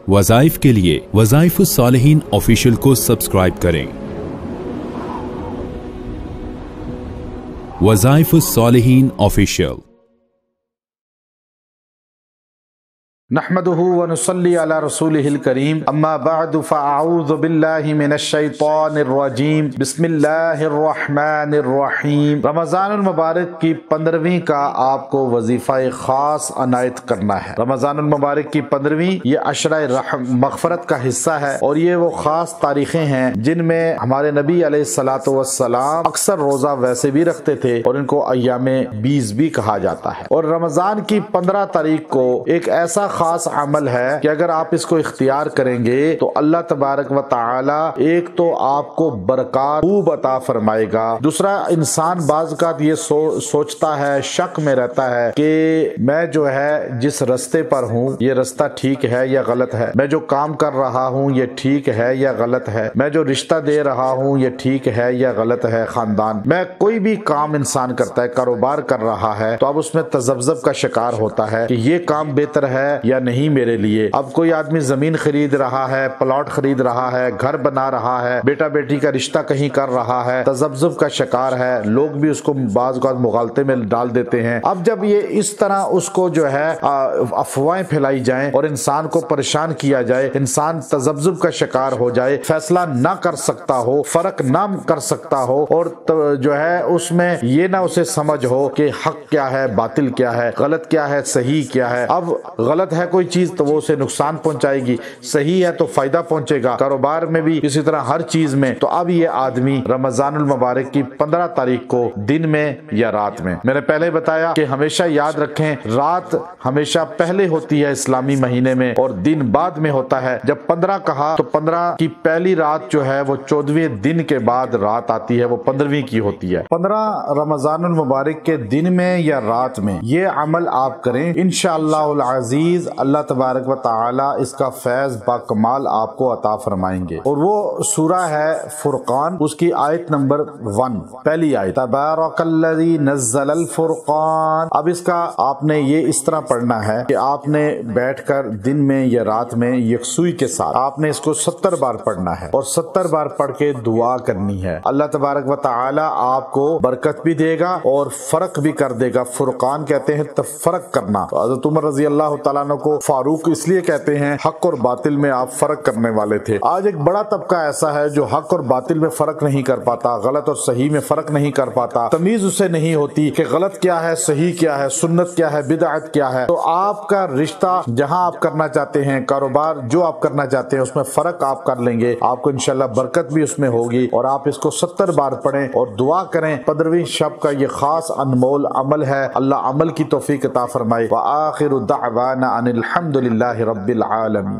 وظائف کے لیے وظائف الصالحین آفیشیل کو سبسکرائب کریں۔ وظائف الصالحین آفیشیل۔ نحمده ونصلي على رسوله الكريم اما بعد فاعوذ بالله من الشیطان الرجیم بسم اللہ الرحمن الرحیم۔ رمضان المبارک کی 15ویں کا آپ کو وظیفہ خاص عنایت کرنا ہے۔ رمضان المبارک کی 15ویں یہ عشرہ مغفرت کا حصہ ہے اور یہ وہ خاص تاریخیں ہیں جن میں ہمارے نبی علیہ الصلوۃ والسلام اکثر روزہ ویسے بھی رکھتے تھے اور ان کو ایام بیس بھی کہا جاتا ہے۔ اور رمضان کی 15 تاریخ کو ایک ایسا خاص عمل ہے کہ اگر آپ اس کو اختیار کریں گے تو اللہ تبارک و تعالی ایک تو آپ کو برکات خوب عطا فرمائے گا، دوسرا انسان بعض اوقات یہ سوچتا ہے، شک میں رہتا ہے کہ میں جو ہے جس رستے پر ہوں یہ رستہ ٹھیک ہے یا غلط ہے، میں جو کام کر رہا ہوں یہ ٹھیک ہے یا غلط ہے، میں جو رشتہ دے رہا ہوں یہ ٹھیک ہے یا غلط ہے، خاندان میں کوئی بھی کام انسان کرتا ہے، کاروبار کر رہا ہے تو اب اس میں تذبذب کا شکار ہوتا ہے کہ یہ کام بہتر ہے یا نہیں میرے لیے۔ اب کوئی آدمی زمین خرید رہا ہے، پلاٹ خرید رہا ہے، گھر بنا رہا ہے، بیٹا بیٹی کا رشتہ کہیں کر رہا ہے، تذبذب کا شکار ہے، لوگ بھی اس کو بعض اوقات مغالطے میں ڈال دیتے ہیں۔ اب جب یہ اس طرح اس کو جو ہے افواہیں پھیلائی جائیں اور انسان کو پریشان کیا جائے، انسان تذبذب کا شکار ہو جائے، فیصلہ نہ کر سکتا ہو، فرق نہ کر سکتا ہو اور جو ہے اس میں یہ نہ اسے سمجھ ہو کہ حق کیا ہے، باطل کیا ہے، غلط کیا ہے، صحیح کیا ہے۔ اب غلط ہے کوئی چیز تو وہ اسے نقصان پہنچائے گی، صحیح ہے تو فائدہ پہنچے گا، کاروبار میں بھی اسی طرح ہر چیز میں۔ تو اب یہ آدمی رمضان المبارک کی 15 تاریخ کو دن میں یا رات میں، میں نے پہلے بتایا کہ ہمیشہ یاد رکھیں رات ہمیشہ پہلے ہوتی ہے اسلامی مہینے میں اور دن بعد میں ہوتا ہے۔ جب 15 کہا تو 15 کی پہلی رات جو ہے وہ 14ویں دن کے بعد رات آتی ہے، وہ 15ویں کی ہوتی ہے۔ 15 رمضان المبارک کے دن میں یا رات میں یہ عمل آپ کریں، انشاءاللہ العزیز اللہ تبارک و تعالی اس کا فیض باکمال آپ کو عطا فرمائیں گے۔ اور وہ سورہ ہے فرقان، اس کی آیت نمبر 1، پہلی آیت، تبارک الذی نزل الفرقان۔ اب اس کا آپ نے یہ اس طرح پڑھنا ہے کہ آپ نے بیٹھ کر دن میں یا رات میں یکسوئی کے ساتھ آپ نے اس کو 70 بار پڑھنا ہے اور 70 بار پڑھ کے دعا کرنی ہے۔ اللہ تبارک و تعالی آپ کو برکت بھی دے گا اور فرق بھی کر دے گا۔ فرقان کہتے ہیں فرق کرنا۔ حضرت عمر رضی اللہ تعالیٰ عنہ کو فاروق اس لیے کہتے ہیں، حق اور باطل میں آپ فرق کرنے والے تھے۔ آج ایک بڑا طبقہ ایسا ہے جو حق اور باطل میں فرق نہیں کر پاتا، غلط اور صحیح میں فرق نہیں کر پاتا، تمیز اسے نہیں ہوتی کہ غلط کیا ہے، صحیح کیا ہے، سنت کیا ہے، بدعت کیا ہے۔ تو آپ کا رشتہ جہاں آپ کرنا چاہتے ہیں، کاروبار جو آپ کرنا چاہتے ہیں، اس میں فرق آپ کر لیں گے، آپ کو انشاءاللہ برکت بھی اس میں ہوگی۔ اور آپ اس کو 70 بار پڑھیں اور دعا کریں۔ 15ویں شب کا یہ خاص انمول عمل ہے، اللہ عمل کی توفیق عطا فرمائے۔ وآخر دعوانا ان الحمد للہ رب العالمین۔